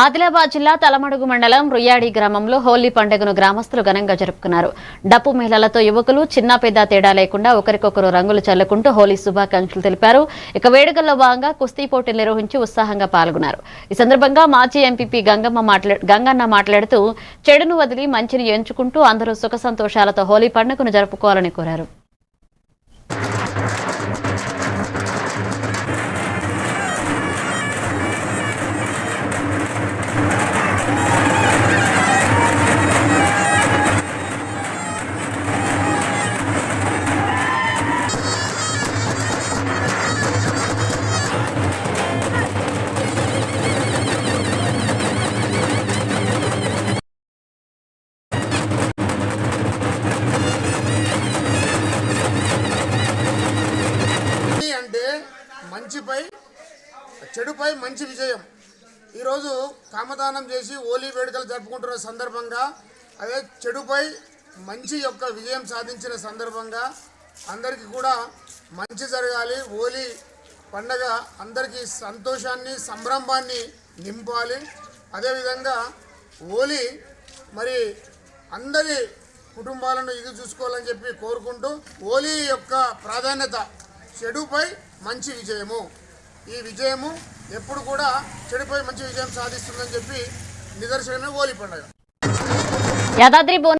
ఆదిలాబాద్ జిల్లా తలమడుగు మండలం రుయ్యాడి గ్రామంలో హోలీ పండుగను గ్రామస్తులు ఘనంగా జరుపుకున్నారు. డప్పు మేళాలతో యువకులు చిన్న పెద్ద తేడా లేకుండా ఒకరికొకరు రంగులు చల్లుకుంటూ హోలీ శుభాకాంక్షలు తెలిపారు. ఇక వేడుకల్లో భాగంగా కుస్తీ పోటీలు నిర్వహించి ఉత్సాహంగా పాల్గొన్నారు. ఈ సందర్భంగా మాజీ ఎంపీపీ గంగన్న మాట్లాడుతూ చెడును వదిలి మంచిని ఎంచుకుంటూ అందరూ సుఖ సంతోషాలతో హోలీ పండుగను జరుపుకోవాలని కోరారు. అంటే మంచిపై చెడుపై మంచి విజయం. ఈరోజు కామదానం చేసి హోలీ వేడుకలు జరుపుకుంటున్న సందర్భంగా అదే చెడుపై మంచి యొక్క విజయం సాధించిన సందర్భంగా అందరికీ కూడా మంచి జరగాలి. హోలీ పండగ అందరికీ సంతోషాన్ని సంభ్రమాన్ని నింపాలి. అదేవిధంగా హోలీ మరి అందరి కుటుంబాలను ఇది చూసుకోవాలని చెప్పి కోరుకుంటూ హోలీ యొక్క ప్రాధాన్యత చెడుపై మంచి విజయము. ఈ విజయము ఎప్పుడు కూడా చెడుపై మంచి విజయం సాధిస్తుందని చెప్పి నిదర్శనమే హోలీ పండుగ.